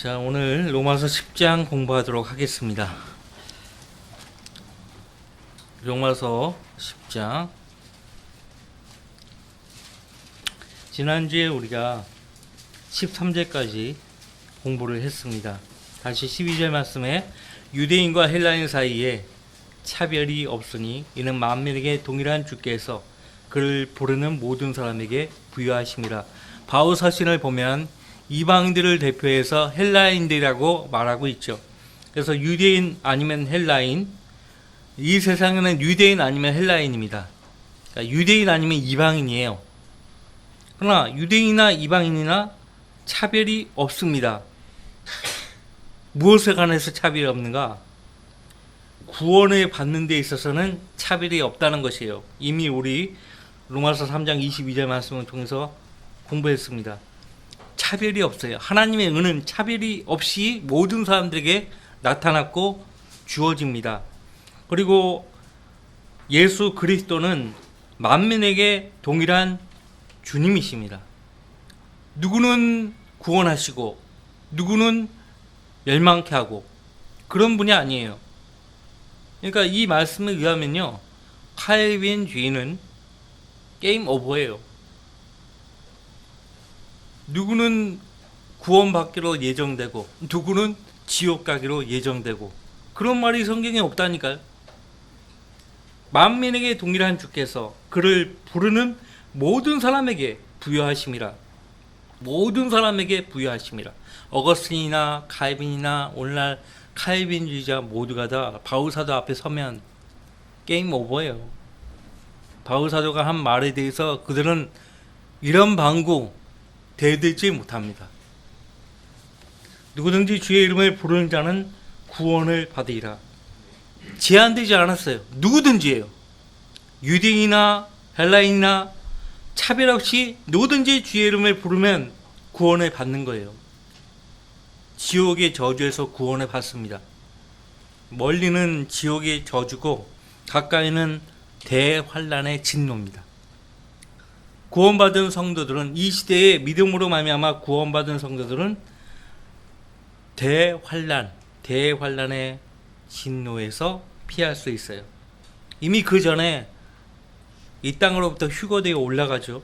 자, 오늘 로마서 10장 공부하도록 하겠습니다. 로마서 10장. 지난주에 우리가 13절까지 공부를 했습니다. 다시 12절 말씀에 유대인과 헬라인 사이에 차별이 없으니 이는 만민에게 동일한 주께서 그를 부르는 모든 사람에게 부여하심이라. 바울 서신을 보면 이방인들을 대표해서 헬라인들이라고 말하고 있죠. 그래서 유대인 아니면 헬라인, 이 세상에는 유대인 아니면 헬라인입니다. 그러니까 유대인 아니면 이방인이에요. 그러나 유대인이나 이방인이나 차별이 없습니다. 무엇에 관해서 차별이 없는가? 구원을 받는 데 있어서는 차별이 없다는 것이에요. 이미 우리 로마서 3장 22절 말씀을 통해서 공부했습니다. 차별이 없어요. 하나님의 은은 차별이 없이 모든 사람들에게 나타났고 주어집니다. 그리고 예수 그리스도는 만민에게 동일한 주님이십니다. 누구는 구원하시고 누구는 멸망케 하고 그런 분이 아니에요. 그러니까 이 말씀에 의하면요, 칼빈주의는 게임 오버예요. 누구는 구원받기로 예정되고 누구는 지옥 가기로 예정되고 그런 말이 성경에 없다니까요. 만민에게 동일한 주께서 그를 부르는 모든 사람에게 부여하심이라. 모든 사람에게 부여하심이라. 어거스틴이나 칼빈이나 오늘날 칼빈주의자 모두가 다 바울 사도 앞에 서면 게임 오버예요. 바울 사도가 한 말에 대해서 그들은 이런 방구 대들지 못합니다. 누구든지 주의 이름을 부르는 자는 구원을 받으리라. 제한되지 않았어요. 누구든지예요. 유대인이나 헬라인이나 차별 없이 누구든지 주의 이름을 부르면 구원을 받는 거예요. 지옥의 저주에서 구원을 받습니다. 멀리는 지옥의 저주고 가까이는 대환란의 진노입니다. 구원받은 성도들은, 이 시대에 믿음으로 말미암아 구원받은 성도들은 대환란의 진노에서 피할 수 있어요. 이미 그 전에 이 땅으로부터 휴거되어 올라가죠.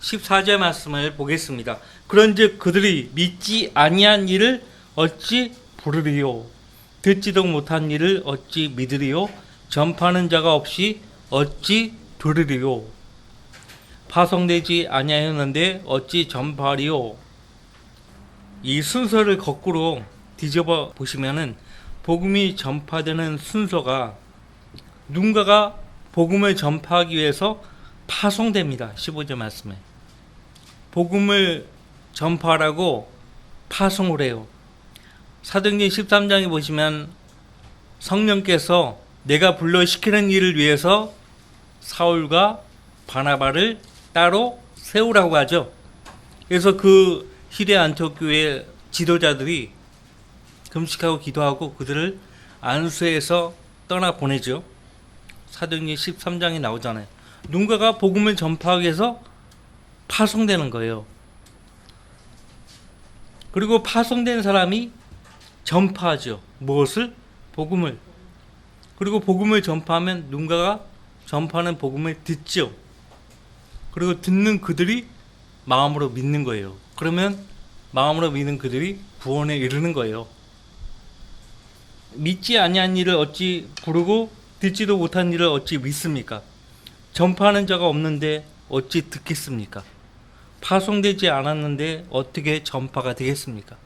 14절 말씀을 보겠습니다. 그런즉 그들이 믿지 아니한 일을 어찌 부르리요? 듣지도 못한 일을 어찌 믿으리요? 전파하는 자가 없이 어찌 들으리요? 파송되지 아니하였는데 어찌 전파하리요? 이 순서를 거꾸로 뒤집어 보시면은 복음이 전파되는 순서가 누군가가 복음을 전파하기 위해서 파송됩니다. 15절 말씀에 복음을 전파하라고 파송을 해요. 사도행전 13장에 보시면 성령께서 내가 불러 시키는 일을 위해서 사울과 바나바를 따로 세우라고 하죠. 그래서 그 히레 안티옥 교회 지도자들이 금식하고 기도하고 그들을 안수해서 떠나 보내죠. 사도행전 13장에 나오잖아요. 누군가가 복음을 전파하기 위해서 파송되는 거예요. 그리고 파송된 사람이 전파하죠. 무엇을? 복음을. 그리고 복음을 전파하면 누군가가 전파하는 복음을 듣죠. 그리고 듣는 그들이 마음으로 믿는 거예요. 그러면 마음으로 믿는 그들이 구원에 이르는 거예요. 믿지 아니한 일을 어찌 부르고 듣지도 못한 일을 어찌 믿습니까? 전파하는 자가 없는데 어찌 듣겠습니까? 파송되지 않았는데 어떻게 전파가 되겠습니까?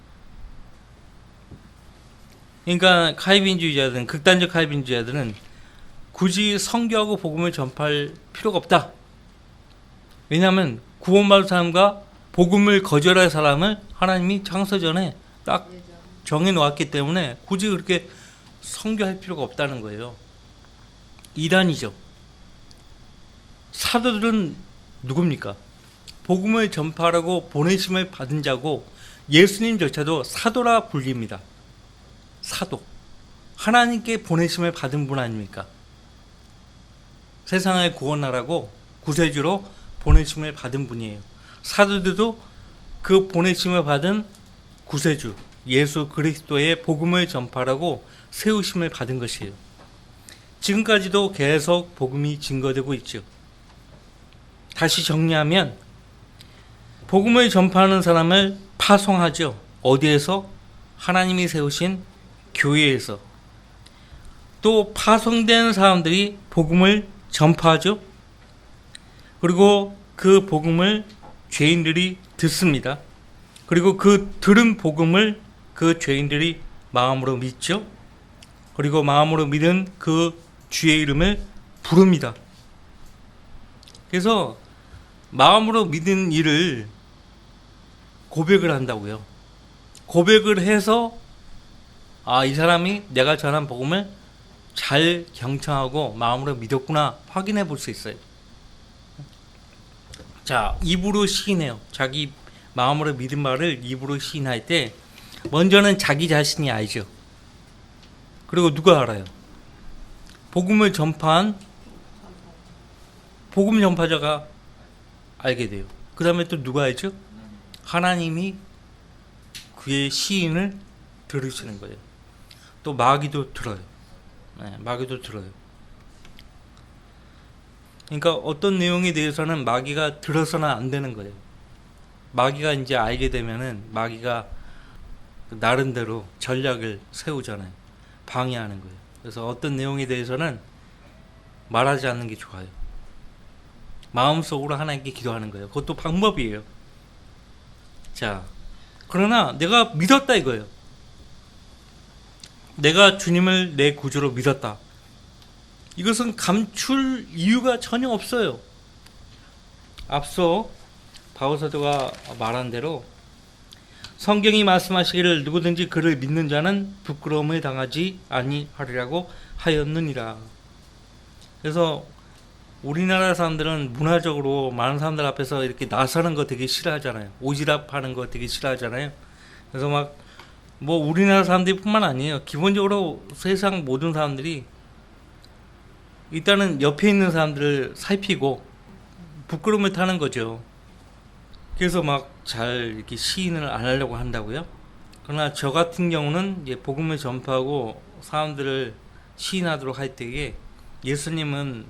그러니까 칼빈주의자들은, 극단적 칼빈주의자들은 굳이 선교하고 복음을 전파할 필요가 없다. 왜냐하면 구원받은 사람과 복음을 거절할 사람을 하나님이 창세전에 딱 정해놓았기 때문에 굳이 그렇게 선교할 필요가 없다는 거예요. 이단이죠. 사도들은 누굽니까? 복음을 전파하라고 보내심을 받은 자고 예수님조차도 사도라 불립니다. 사도. 하나님께 보내심을 받은 분 아닙니까? 세상을 구원하라고 구세주로 보내심을 받은 분이에요. 사도들도 그 보내심을 받은 구세주, 예수 그리스도의 복음을 전파라고 세우심을 받은 것이에요. 지금까지도 계속 복음이 증거되고 있죠. 다시 정리하면 복음을 전파하는 사람을 파송하죠. 어디에서? 하나님이 세우신 교회에서. 또 파송된 사람들이 복음을 전파하죠. 그리고 그 복음을 죄인들이 듣습니다. 그리고 그 들은 복음을 그 죄인들이 마음으로 믿죠. 그리고 마음으로 믿은 그 주의 이름을 부릅니다. 그래서 마음으로 믿은 일을 고백을 한다고요. 고백을 해서 이 사람이 내가 전한 복음을 잘 경청하고 마음으로 믿었구나 확인해 볼 수 있어요. 자, 입으로 시인해요. 자기 마음으로 믿은 말을 입으로 시인할 때 먼저는 자기 자신이 알죠. 그리고 누가 알아요? 복음을 전파한 복음 전파자가 알게 돼요. 그 다음에 또 누가 알죠? 하나님이 그의 시인을 들으시는 거예요. 또 마귀도 들어요. 마귀도 들어요. 그러니까 어떤 내용에 대해서는 마귀가 들어서는 안 되는 거예요. 마귀가 이제 알게 되면은 마귀가 나름대로 전략을 세우잖아요. 방해하는 거예요. 그래서 어떤 내용에 대해서는 말하지 않는 게 좋아요. 마음속으로 하나님께 기도하는 거예요. 그것도 방법이에요. 자, 그러나 내가 믿었다 이거예요. 내가 주님을 내 구주로 믿었다. 이것은 감출 이유가 전혀 없어요. 앞서 바울 사도가 말한 대로 성경이 말씀하시기를 누구든지 그를 믿는 자는 부끄러움을 당하지 아니하리라고 하였느니라. 그래서 우리나라 사람들은 문화적으로 많은 사람들 앞에서 이렇게 나서는 거 되게 싫어하잖아요. 오지랖 하는 거 되게 싫어하잖아요. 그래서 막 뭐 우리나라 사람들 뿐만 아니에요. 기본적으로 세상 모든 사람들이 일단은 옆에 있는 사람들을 살피고 부끄러움을 타는 거죠. 그래서 막 잘 이렇게 시인을 안 하려고 한다고요. 그러나 저 같은 경우는 이제 복음을 전파하고 사람들을 시인하도록 할 때에 예수님은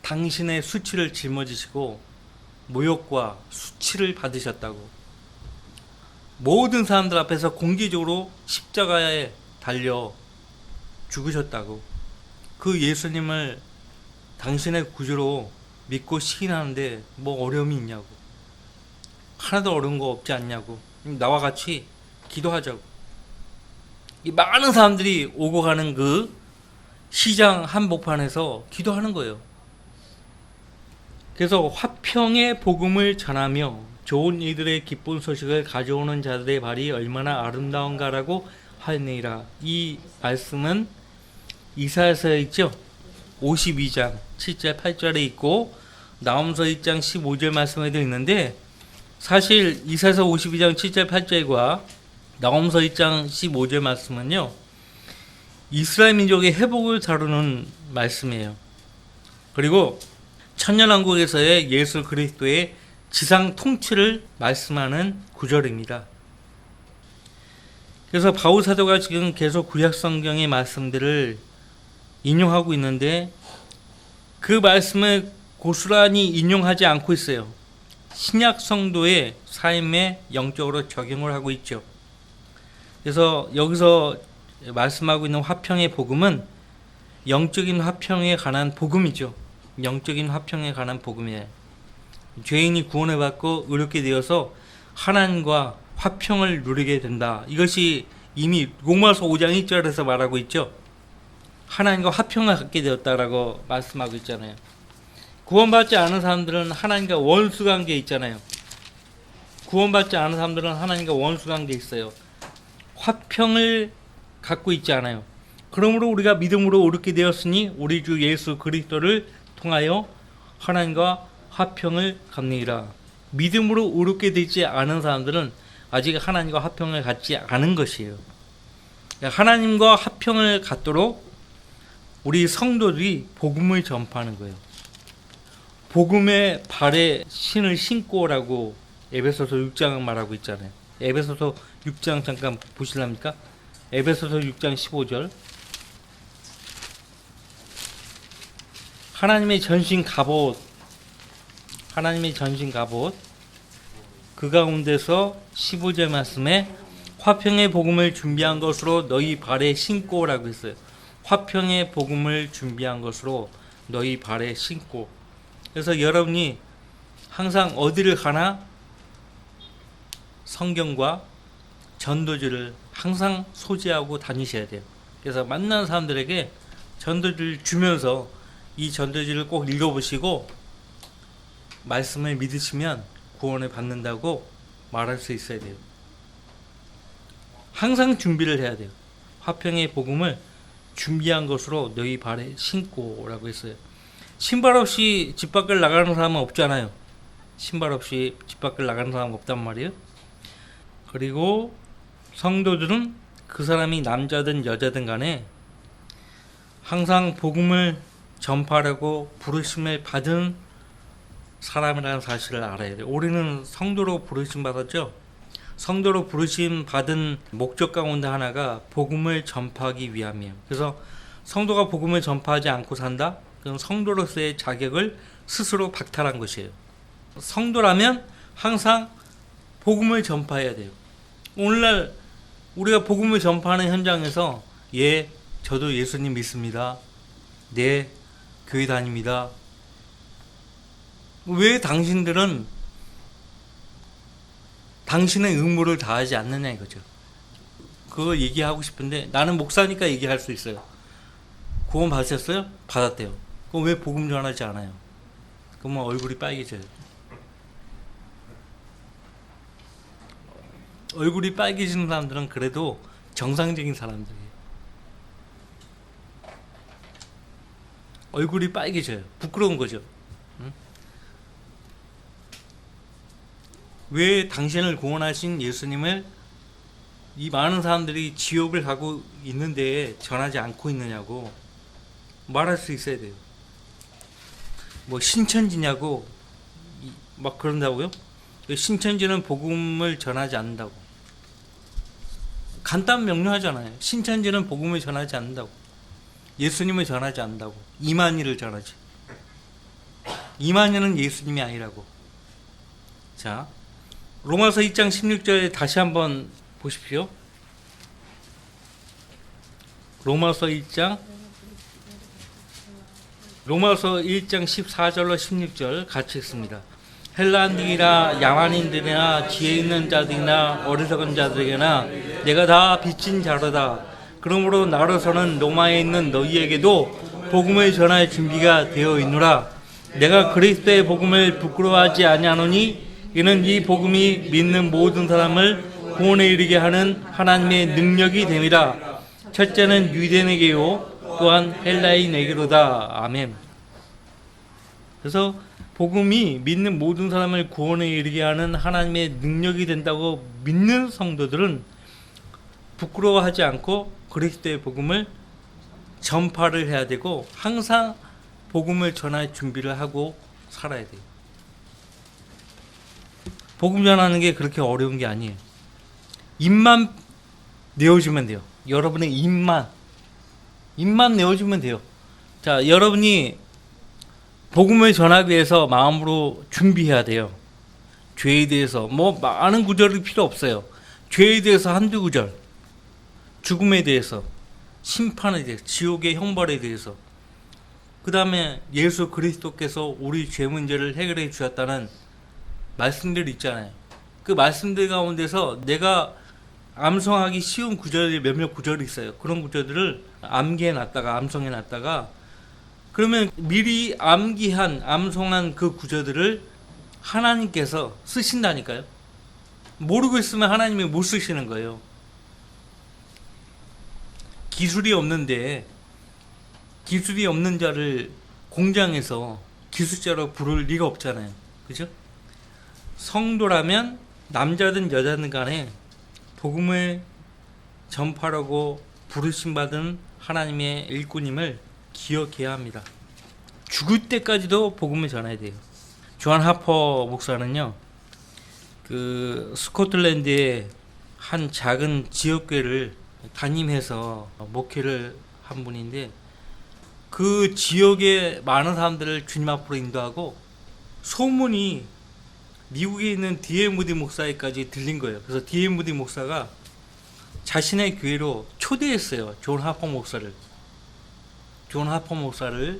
당신의 수치를 짊어지시고 모욕과 수치를 받으셨다고. 모든 사람들 앞에서 공개적으로 십자가에 달려 죽으셨다고. 그 예수님을 당신의 구주로 믿고 시인하는데 뭐 어려움이 있냐고. 하나도 어려운 거 없지 않냐고. 나와 같이 기도하자고. 이 많은 사람들이 오고 가는 그 시장 한복판에서 기도하는 거예요. 그래서 화평의 복음을 전하며 좋은 이들의 기쁜 소식을 가져오는 자들의 발이 얼마나 아름다운가라고 하느니라. 이 말씀은 이사야서에 있죠. 52장 7절 8절에 있고 나홈서 1장 15절 말씀에도 있는데, 사실 이사야서 52장 7절 8절과 나홈서 1장 15절 말씀은요, 이스라엘 민족의 회복을 다루는 말씀이에요. 그리고 천년왕국에서의 예수 그리스도의 지상 통치를 말씀하는 구절입니다. 그래서 바울 사도가 지금 계속 구약 성경의 말씀들을 인용하고 있는데 그 말씀을 고스란히 인용하지 않고 있어요. 신약 성도의 삶에 영적으로 적용을 하고 있죠. 그래서 여기서 말씀하고 있는 화평의 복음은 영적인 화평에 관한 복음이죠. 영적인 화평에 관한 복음이에요. 죄인이 구원을 받고 의롭게 되어서 하나님과 화평을 누리게 된다. 이것이 이미 로마서 5장 1절에서 말하고 있죠. 하나님과 화평을 갖게 되었다라고 말씀하고 있잖아요. 구원받지 않은 사람들은 하나님과 원수관계에 있잖아요. 구원받지 않은 사람들은 하나님과 원수관계에 있어요. 화평을 갖고 있지 않아요. 그러므로 우리가 믿음으로 의롭게 되었으니 우리 주 예수 그리스도를 통하여 하나님과 화평을 갖느니라. 믿음으로 의롭게 되지 않은 사람들은 아직 하나님과 화평을 갖지 않은 것이에요. 하나님과 화평을 갖도록 우리 성도들이 복음을 전파하는 거예요. 복음의 발에 신을 신고 오라고 에베소서 6장은 말하고 있잖아요. 에베소서 6장 잠깐 보실랍니까? 에베소서 6장 15절. 하나님의 전신 갑옷, 하나님의 전신 갑옷, 그 가운데서 15절 말씀에 화평의 복음을 준비한 것으로 너희 발에 신고라고 했어요. 화평의 복음을 준비한 것으로 너희 발에 신고. 그래서 여러분이 항상 어디를 가나 성경과 전도지를 항상 소지하고 다니셔야 돼요. 그래서 만나는 사람들에게 전도지를 주면서 이 전도지를 꼭 읽어보시고 말씀을 믿으시면 구원을 받는다고 말할 수 있어야 돼요. 항상 준비를 해야 돼요. 화평의 복음을 준비한 것으로 너희 발에 신고라고 했어요. 신발 없이 집 밖을 나가는 사람은 없잖아요. 신발 없이 집 밖을 나가는 사람은 없단 말이에요. 그리고 성도들은 그 사람이 남자든 여자든 간에 항상 복음을 전파하려고 부르심을 받은 사람이라는 사실을 알아야 돼요. 우리는 성도로 부르심 받았죠. 성도로 부르심 받은 목적 가운데 하나가 복음을 전파하기 위함이에요. 그래서 성도가 복음을 전파하지 않고 산다? 그건 성도로서의 자격을 스스로 박탈한 것이에요. 성도라면 항상 복음을 전파해야 돼요. 오늘날 우리가 복음을 전파하는 현장에서 예, 저도 예수님 믿습니다. 네, 교회 다닙니다. 왜 당신들은 당신의 의무를 다하지 않느냐 이거죠. 그거 얘기하고 싶은데 나는 목사니까 얘기할 수 있어요. 구원 받으셨어요? 받았대요. 그럼 왜 복음 전하지 않아요? 그러면 얼굴이 빨개져요. 얼굴이 빨개지는 사람들은 그래도 정상적인 사람들이에요. 얼굴이 빨개져요. 부끄러운 거죠. 응? 왜 당신을 구원하신 예수님을 이 많은 사람들이 지옥을 가고 있는데 전하지 않고 있느냐고 말할 수 있어야 돼요. 뭐 신천지냐고 막 그런다고요? 신천지는 복음을 전하지 않는다고. 간단 명료하잖아요. 신천지는 복음을 전하지 않는다고. 예수님을 전하지 않는다고. 이만희를 전하지. 이만희는 예수님이 아니라고. 자, 로마서 2장 16절에 다시 한번 보십시오. 로마서 1장 14절로 16절 같이 읽습니다. 헬라인들이나 야만인들이나 지혜 있는 자들이나 어리석은 자들에게나 내가 다 빚진 자로다. 그러므로 나로서는 로마에 있는 너희에게도 복음을 전할 준비가 되어 있노라. 내가 그리스도의 복음을 부끄러워하지 아니하노니 이는 이 복음이 믿는 모든 사람을 구원에 이르게 하는 하나님의 능력이 됨이라. 첫째는 유대인에게요 또한 헬라인에게로다. 아멘. 그래서 복음이 믿는 모든 사람을 구원에 이르게 하는 하나님의 능력이 된다고 믿는 성도들은 부끄러워하지 않고 그리스도의 복음을 전파를 해야 되고 항상 복음을 전할 준비를 하고 살아야 돼요. 복음 전하는 게 그렇게 어려운 게 아니에요. 입만 내어주면 돼요. 여러분의 입만 내어주면 돼요. 자, 여러분이 복음을 전하기 위해서 마음으로 준비해야 돼요. 죄에 대해서 뭐 많은 구절이 필요 없어요. 죄에 대해서 한두 구절, 죽음에 대해서, 심판에 대해서, 지옥의 형벌에 대해서, 그 다음에 예수 그리스도께서 우리 죄 문제를 해결해 주셨다는 말씀들이 있잖아요. 그 말씀들 가운데서 내가 암송하기 쉬운 구절이 몇몇 구절이 있어요. 그런 구절들을 암기해놨다가 암송해놨다가 그러면 미리 암송한 그 구절들을 하나님께서 쓰신다니까요. 모르고 있으면 하나님이 못 쓰시는 거예요. 기술이 없는 자를 공장에서 기술자로 부를 리가 없잖아요. 그죠? 성도라면 남자든 여자든 간에 복음을 전파하고 부르심받은 하나님의 일꾼임을 기억해야 합니다. 죽을 때까지도 복음을 전해야 돼요. 조한 하퍼 목사는요, 그 스코틀랜드의 한 작은 지역교회를 담임해서 목회를 한 분인데, 그 지역의 많은 사람들을 주님 앞으로 인도하고 소문이 미국에 있는 D.L. 무디 목사에까지 들린 거예요. 그래서 D.L. 무디 목사가 자신의 교회로 초대했어요. 존 하퍼 목사를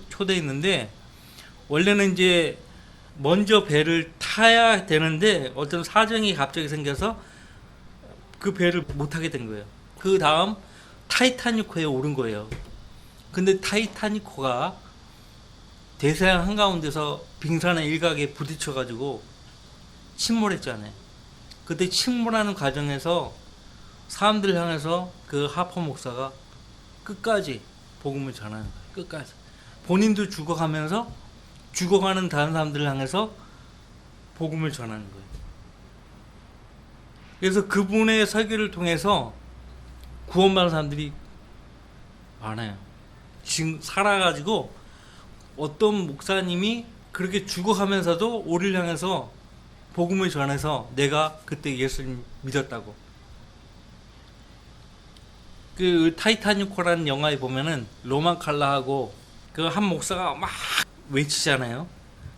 초대했는데, 원래는 이제 먼저 배를 타야 되는데 어떤 사정이 갑자기 생겨서 그 배를 못 타게 된 거예요. 그 다음 타이타닉호에 오른 거예요. 근데 타이타닉호가 대서양 한가운데서 빙산의 일각에 부딪혀가지고 침몰했잖아요. 그때 침몰하는 과정에서 사람들을 향해서 그 하퍼 목사가 끝까지 복음을 전하는 거예요. 끝까지. 본인도 죽어가면서 죽어가는 다른 사람들을 향해서 복음을 전하는 거예요. 그래서 그분의 설교를 통해서 구원받은 사람들이 많아요. 지금 살아가지고 어떤 목사님이 그렇게 죽어가면서도 우리를 향해서 복음을 전해서 내가 그때 예수님 믿었다고. 그 타이타닉호라는 영화에 보면은 로만 칼라하고 그 한 목사가 막 외치잖아요.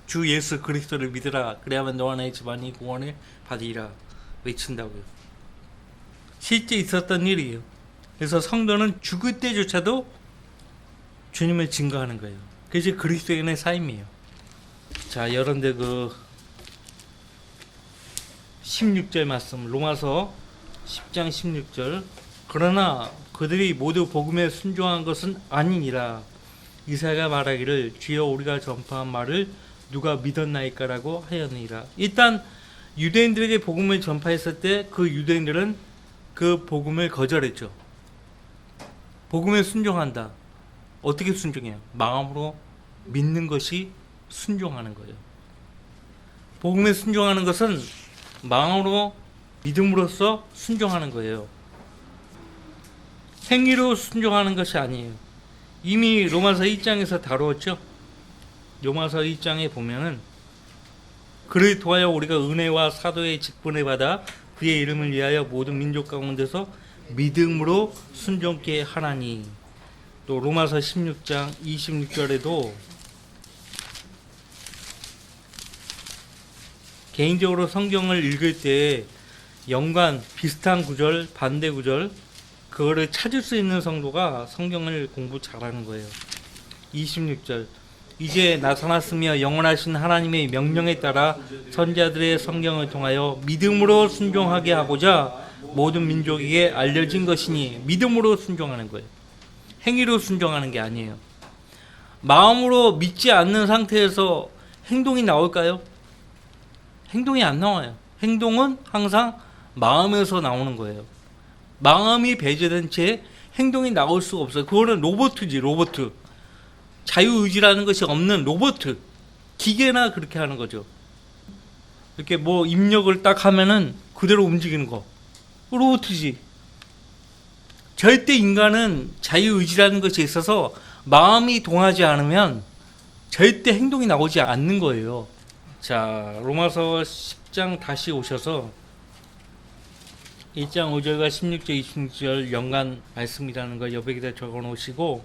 주 예수 그리스도를 믿으라. 그래야만 너와 내 집안이 구원을 받으리라. 외친다고요. 실제 있었던 일이에요. 그래서 성도는 죽을 때조차도 주님을 증거하는 거예요. 그것이 그리스도인의 삶이에요. 자, 여러분들 그 16절 말씀, 로마서 10장 16절. 그러나 그들이 모두 복음에 순종한 것은 아니니라. 이사야가 말하기를 주여 우리가 전파한 말을 누가 믿었나이까라고 하였느니라. 일단 유대인들에게 복음을 전파했을 때 그 유대인들은 그 복음을 거절했죠. 복음에 순종한다. 어떻게 순종해요? 마음으로 믿는 것이 순종하는 거예요. 복음에 순종하는 것은 마음으로 믿음으로써 순종하는 거예요. 행위로 순종하는 것이 아니에요. 이미 로마서 1장에서 다루었죠. 로마서 1장에 보면은 그를 통하여 우리가 은혜와 사도의 직분을 받아 그의 이름을 위하여 모든 민족 가운데서 믿음으로 순종케 하나니. 또 로마서 16장 26절에도 개인적으로 성경을 읽을 때 연관 비슷한 구절, 반대 구절 그거를 찾을 수 있는 성도가 성경을 공부 잘하는 거예요. 26절 이제 나타났으며 영원하신 하나님의 명령에 따라 선자들의 성경을 통하여 믿음으로 순종하게 하고자 모든 민족에게 알려진 것이니. 믿음으로 순종하는 거예요. 행위로 순종하는 게 아니에요. 마음으로 믿지 않는 상태에서 행동이 나올까요? 행동이 안 나와요. 행동은 항상 마음에서 나오는 거예요. 마음이 배제된 채 행동이 나올 수가 없어요. 그거는 로봇이지, 로봇. 자유의지라는 것이 없는 로봇. 기계나 그렇게 하는 거죠. 이렇게 뭐 입력을 딱 하면은 그대로 움직이는 거. 로봇이지. 절대 인간은 자유의지라는 것이 있어서 마음이 동하지 않으면 절대 행동이 나오지 않는 거예요. 자, 로마서 10장 다시 오셔서 1장 5절과 16절, 26절 연관 말씀이라는 걸 여백에다 적어 놓으시고,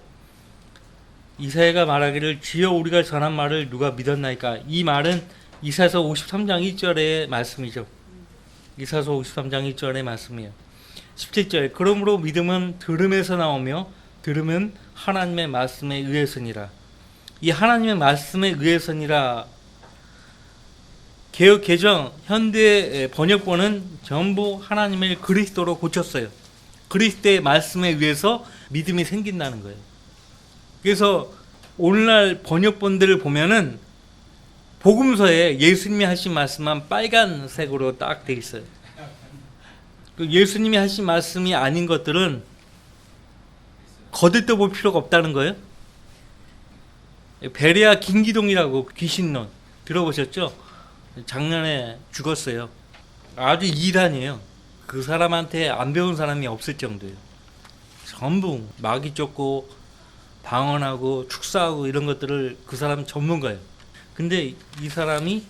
이사야가 말하기를 주여 우리가 전한 말을 누가 믿었나이까. 이 말은 이사야서 53장 1절의 말씀이죠. 이사야서 53장 1절의 말씀이에요. 17절 그러므로 믿음은 들음에서 나오며 들음은 하나님의 말씀에 의해서니라. 이 하나님의 말씀에 의해서니라. 개역 개정 현대 번역본은 전부 하나님을 그리스도로 고쳤어요. 그리스도의 말씀에 의해서 믿음이 생긴다는 거예요. 그래서 오늘날 번역본들을 보면은 복음서에 예수님이 하신 말씀만 빨간색으로 딱 돼 있어요. 예수님이 하신 말씀이 아닌 것들은 거들떠 볼 필요가 없다는 거예요. 베레아 김기동이라고 귀신론 들어보셨죠? 작년에 죽었어요. 아주 이단이에요. 그 사람한테 안 배운 사람이 없을 정도예요. 전부 마귀 쫓고 방언하고 축사하고 이런 것들을 그 사람 전문가예요. 근데 이 사람이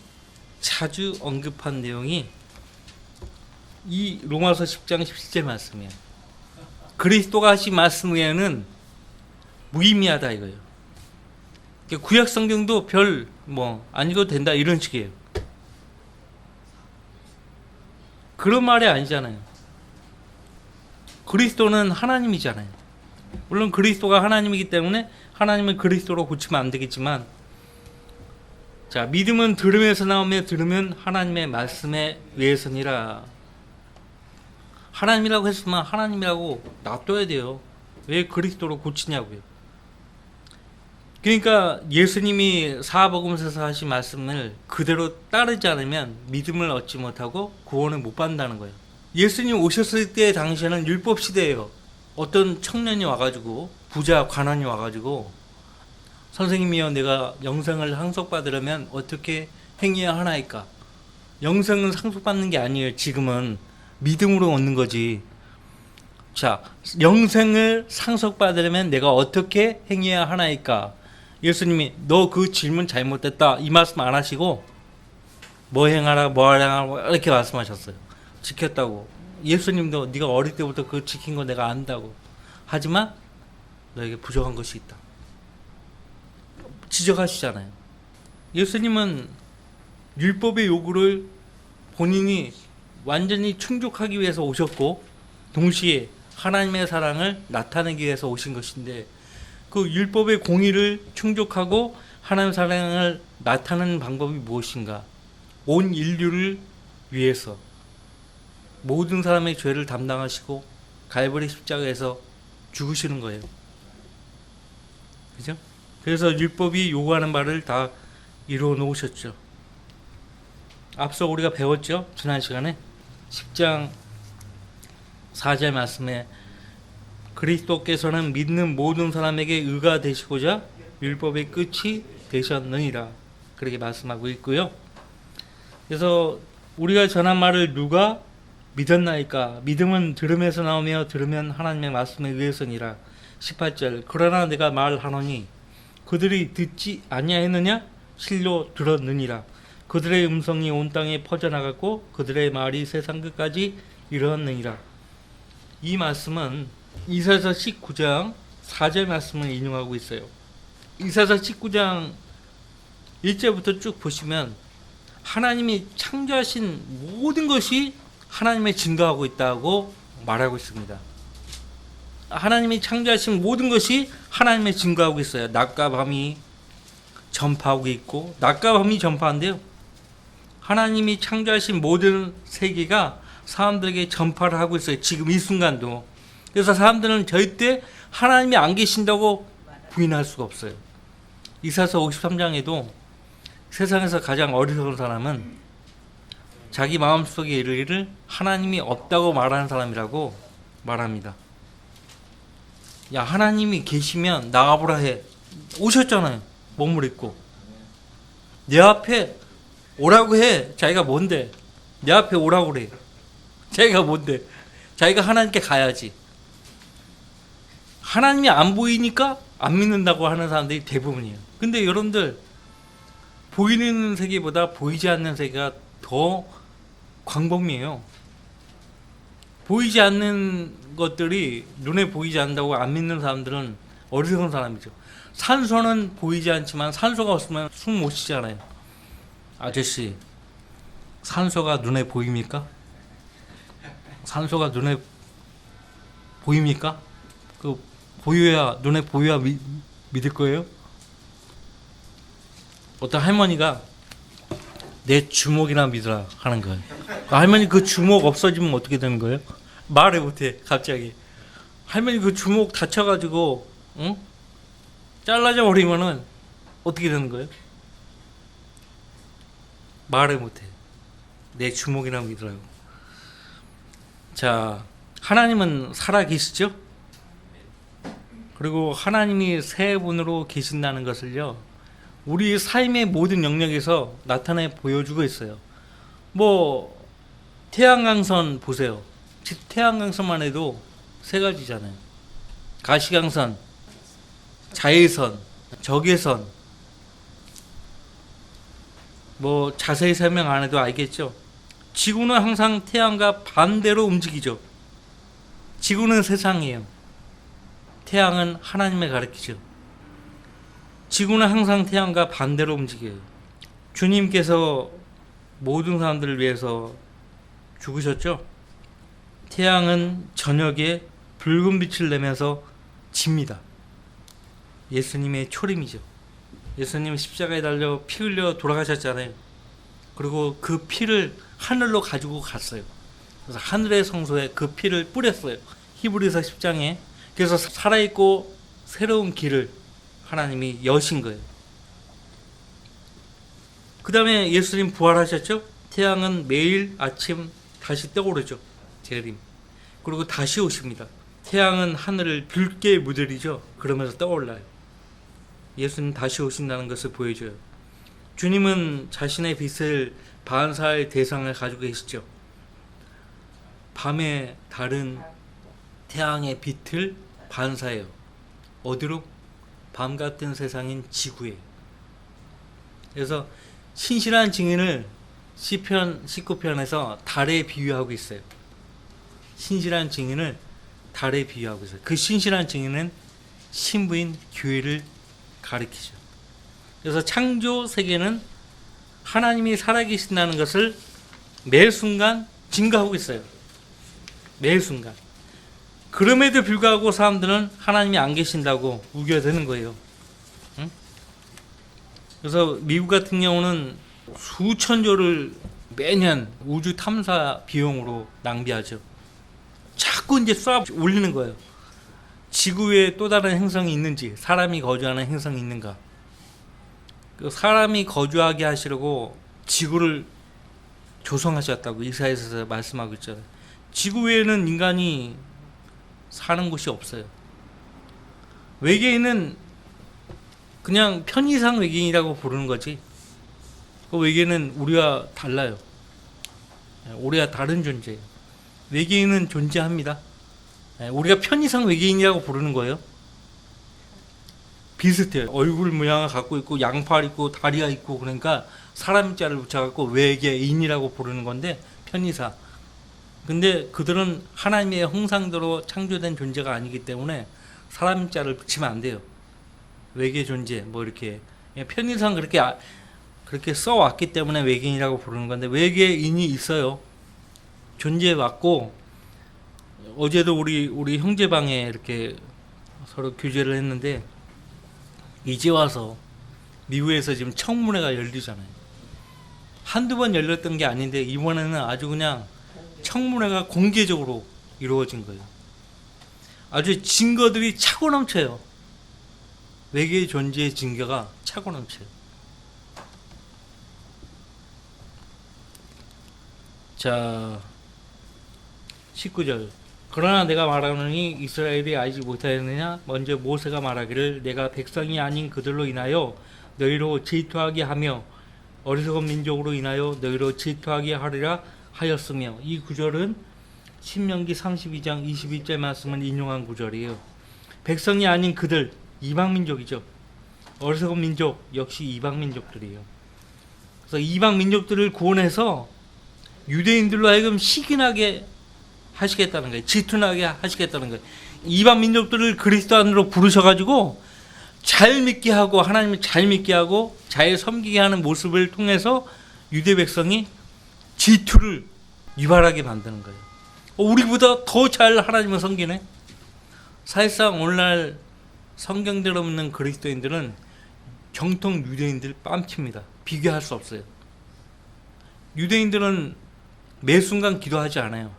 자주 언급한 내용이 이 로마서 10장 17절 말씀이에요. 그리스도가 하신 말씀 외에는 무의미하다 이거예요. 구약 성경도 별 안 읽어도 된다 이런 식이에요. 그런 말이 아니잖아요. 그리스도는 하나님이잖아요. 물론 그리스도가 하나님이기 때문에 하나님을 그리스도로 고치면 안 되겠지만, 자, 믿음은 들음에서 나오며 들으면 하나님의 말씀에 의해서니라. 하나님이라고 했으면 하나님이라고 놔둬야 돼요. 왜 그리스도로 고치냐고요. 그러니까 예수님이 사복음서에서 하신 말씀을 그대로 따르지 않으면 믿음을 얻지 못하고 구원을 못 받는다는 거예요. 예수님 오셨을 때 당시에는 율법 시대예요. 어떤 청년이 와가지고, 부자 관원이 와가지고, 선생님이여 내가 영생을 상속받으려면 어떻게 행해야 하나이까? 영생은 상속받는 게 아니에요. 지금은 믿음으로 얻는 거지. 자, 영생을 상속받으려면 내가 어떻게 행해야 하나이까? 예수님이 너 그 질문 잘못됐다 이 말씀 안 하시고 뭐 행하라 뭐 하라 이렇게 말씀하셨어요. 지켰다고. 예수님도 네가 어릴 때부터 그 지킨 거 내가 안다고. 하지만 너에게 부족한 것이 있다. 지적하시잖아요. 예수님은 율법의 요구를 본인이 완전히 충족하기 위해서 오셨고, 동시에 하나님의 사랑을 나타내기 위해서 오신 것인데, 그 율법의 공의를 충족하고 하나님의 사랑을 나타내는 방법이 무엇인가? 온 인류를 위해서 모든 사람의 죄를 담당하시고 갈보리 십자가에서 죽으시는 거예요. 그죠? 그래서 율법이 요구하는 바를 다 이루어 놓으셨죠. 앞서 우리가 배웠죠? 지난 시간에 10장 4절 말씀에 그리스도께서는 믿는 모든 사람에게 의가 되시고자 율법의 끝이 되셨느니라. 그렇게 말씀하고 있고요. 그래서 우리가 전한 말을 누가 믿었나이까? 믿음은 들음에서 나오며 들으면 하나님의 말씀에 의해서니라. 18절 그러나 내가 말하노니 그들이 듣지 아니하였느냐? 실로 들었느니라. 그들의 음성이 온 땅에 퍼져나갔고 그들의 말이 세상 끝까지 이르렀느니라. 이 말씀은 이사야서 19장 4절 말씀을 인용하고 있어요. 이사야서 19장 1절부터 쭉 보시면 하나님이 창조하신 모든 것이 하나님의 증거하고 있다고 말하고 있습니다. 하나님이 창조하신 모든 것이 하나님의 증거하고 있어요. 낮과 밤이 전파하고 있고, 낮과 밤이 전파한대요. 하나님이 창조하신 모든 세계가 사람들에게 전파를 하고 있어요. 지금 이 순간도. 그래서 사람들은 절대 하나님이 안 계신다고 부인할 수가 없어요. 이사야서 53장에도 세상에서 가장 어리석은 사람은 자기 마음속에 이르기를 하나님이 없다고 말하는 사람이라고 말합니다. 야, 하나님이 계시면 나가보라 해. 오셨잖아요. 몸을 입고. 내 앞에 오라고 해. 자기가 뭔데? 내 앞에 오라고 그래. 자기가 뭔데? 자기가 하나님께 가야지. 하나님이 안 보이니까 안 믿는다고 하는 사람들이 대부분이에요. 근데 여러분들, 보이는 세계보다 보이지 않는 세계가 더 광범위해요. 보이지 않는 것들이 눈에 보이지 않는다고 안 믿는 사람들은 어리석은 사람이죠. 산소는 보이지 않지만 산소가 없으면 숨 못 쉬잖아요. 아저씨, 산소가 눈에 보입니까? 산소가 눈에 보입니까? 눈에 보여야 믿을 거예요? 어떤 할머니가 내 주먹이나 믿으라 하는 거예요. 할머니 그 주먹 없어지면 어떻게 되는 거예요? 말을 못해 갑자기. 할머니 그 주먹 다쳐가지고 잘라져 버리면은 어떻게 되는 거예요? 말을 못해. 내 주먹이나 믿으라고. 자, 하나님은 살아 계시죠? 그리고 하나님이 세 분으로 계신다는 것을요, 우리 삶의 모든 영역에서 나타내 보여주고 있어요. 태양광선 보세요. 태양광선만 해도 세 가지잖아요. 가시광선, 자외선, 적외선. 자세히 설명 안 해도 알겠죠? 지구는 항상 태양과 반대로 움직이죠. 지구는 세상이에요. 태양은 하나님을 가리키죠. 지구는 항상 태양과 반대로 움직여요. 주님께서 모든 사람들을 위해서 죽으셨죠. 태양은 저녁에 붉은 빛을 내면서 집니다. 예수님의 초림이죠. 예수님 십자가에 달려 피 흘려 돌아가셨잖아요. 그리고 그 피를 하늘로 가지고 갔어요. 그래서 하늘의 성소에 그 피를 뿌렸어요. 히브리서 10장에. 그래서 살아있고 새로운 길을 하나님이 여신 거예요. 그 다음에 예수님 부활하셨죠. 태양은 매일 아침 다시 떠오르죠. 재림. 그리고 다시 오십니다. 태양은 하늘을 붉게 물들이죠. 그러면서 떠올라요. 예수님 다시 오신다는 것을 보여줘요. 주님은 자신의 빛을 반사할 대상을 가지고 계시죠. 밤에 다른 태양의 빛을 반사해요. 어디로? 밤 같은 세상인 지구에. 그래서 신실한 증인을 시편 19편에서 달에 비유하고 있어요. 신실한 증인을 달에 비유하고 있어요. 그 신실한 증인은 신부인 교회를 가리키죠. 그래서 창조 세계는 하나님이 살아계신다는 것을 매 순간 증거하고 있어요. 매 순간. 그럼에도 불구하고 사람들은 하나님이 안 계신다고 우겨대는 거예요. 응? 그래서 미국 같은 경우는 수천조를 매년 우주 탐사 비용으로 낭비하죠. 자꾸 이제 쏴 올리는 거예요. 지구에 또 다른 행성이 있는지, 사람이 거주하는 행성이 있는가. 사람이 거주하게 하시려고 지구를 조성하셨다고 이사야서에서 말씀하고 있잖아요. 지구 외에는 인간이 사는 곳이 없어요. 외계인은 그냥 편의상 외계인이라고 부르는 거지. 그 외계인은 우리와 달라요. 우리와 다른 존재예요. 외계인은 존재합니다. 우리가 편의상 외계인이라고 부르는 거예요. 비슷해요. 얼굴 모양을 갖고 있고 양팔 있고 다리가 있고 그러니까 사람 자를 붙여갖고 외계인이라고 부르는 건데 편의상. 근데 그들은 하나님의 형상대로 창조된 존재가 아니기 때문에 사람 자를 붙이면 안 돼요. 외계 존재 뭐 이렇게 편의상 그렇게 써왔기 때문에 외계인이라고 부르는 건데 외계인이 있어요. 존재해 왔고 어제도 우리 형제방에 이렇게 서로 교제를 했는데 이제 와서 미국에서 지금 청문회가 열리잖아요. 한두 번 열렸던 게 아닌데 이번에는 아주 그냥 청문회가 공개적으로 이루어진 거예요. 아주 증거들이 차고 넘쳐요. 외계의 존재의 증거가 차고 넘쳐요. 자, 19절. 그러나 내가 말하노니 이스라엘이 알지 못하였느냐? 먼저 모세가 말하기를 내가 백성이 아닌 그들로 인하여 너희로 질투하게 하며 어리석은 민족으로 인하여 너희로 질투하게 하리라 하였으며, 이 구절은 신명기 32장 21절 말씀을 인용한 구절이에요. 백성이 아닌 그들, 이방민족이죠. 어리석은 민족 역시 이방민족들이에요. 그래서 이방민족들을 구원해서 유대인들로 하여금 시기나게 하시겠다는 거예요. 질투나게 하시겠다는 거예요. 이방 민족들을 그리스도 안으로 부르셔가지고 잘 믿게 하고 하나님을 잘 믿게 하고 잘 섬기게 하는 모습을 통해서 유대 백성이 질투를 유발하게 만드는 거예요. 우리보다 더 잘 하나님을 섬기네. 사실상 오늘날 성경대로 없는 그리스도인들은 정통 유대인들 뺨칩니다. 비교할 수 없어요. 유대인들은 매 순간 기도하지 않아요.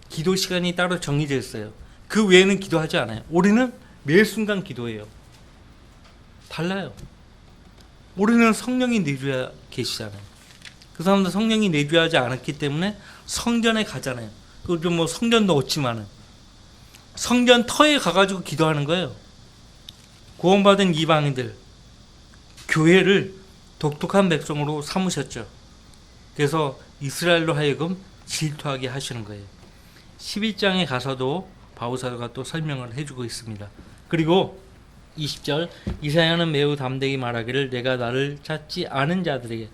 기도 시간이 따로 정해져 있어요. 그 외에는 기도하지 않아요. 우리는 매 순간 기도해요. 달라요. 우리는 성령이 내주야 계시잖아요. 그 사람도 성령이 내주하지 않았기 때문에 성전에 가잖아요. 그리고 뭐 성전도 없지만은 성전 터에 가가지고 기도하는 거예요. 구원받은 이방인들, 교회를 독특한 백성으로 삼으셨죠. 그래서 이스라엘로 하여금 질투하게 하시는 거예요. 11장에 가서도 바울사도가 또 설명을 해주고 있습니다. 그리고 20절, 이사야는 매우 담대히 말하기를 내가 나를 찾지 않은 자들에게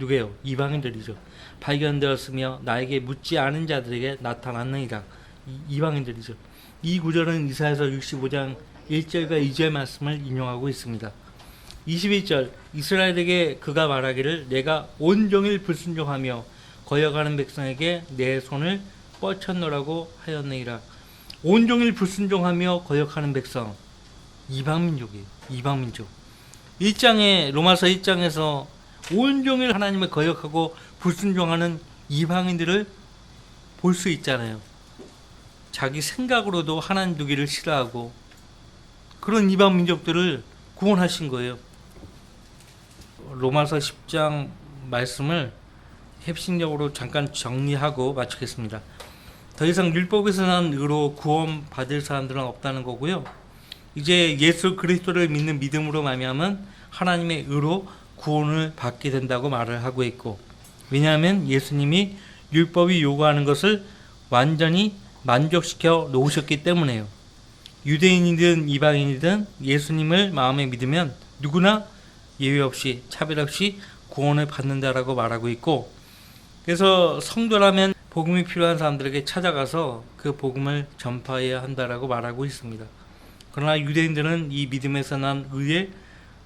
누구예요? 이방인들이죠. 발견되었으며 나에게 묻지 않은 자들에게 나타났느니라. 이방인들이죠. 이 구절은 이사야서 65장 1절과 2절 말씀을 인용하고 있습니다. 21절 이스라엘에게 그가 말하기를 내가 온종일 불순종하며 거역하는 백성에게 내 손을 뻗쳤노라고 하였느니라. 온종일 불순종하며 거역하는 백성, 이방민족이에요. 이방민족. 1장에 로마서 1장에서 온종일 하나님을 거역하고 불순종하는 이방인들을 볼 수 있잖아요. 자기 생각으로도 하나님 두기를 싫어하고 그런 이방 민족들을 구원하신 거예요. 로마서 10장 말씀을 핵심적으로 잠깐 정리하고 마치겠습니다. 더 이상 율법에서 난 의로 구원 받을 사람들은 없다는 거고요. 이제 예수 그리스도를 믿는 믿음으로 말미암은 하나님의 의로 구원을 받게 된다고 말을 하고 있고, 왜냐하면 예수님이 율법이 요구하는 것을 완전히 만족시켜 놓으셨기 때문에요. 유대인이든 이방인이든 예수님을 마음에 믿으면 누구나 예외 없이 차별 없이 구원을 받는다라고 말하고 있고, 그래서 성도라면 복음이 필요한 사람들에게 찾아가서 그 복음을 전파해야 한다라고 말하고 있습니다. 그러나 유대인들은 이 믿음에서 난 의에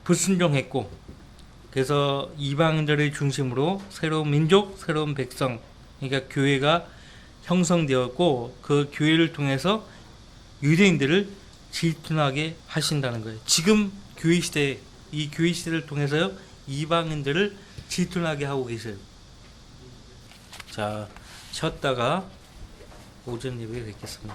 불순종했고, 그래서 이방인들을 중심으로 새로운 민족, 새로운 백성, 그러니까 교회가 형성되었고, 그 교회를 통해서 유대인들을 질투나게 하신다는 거예요. 지금 교회 시대, 이 교회 시대를 통해서요, 이방인들을 질투나게 하고 계세요. 자, 쉬었다가 오전 예배에 뵙겠습니다.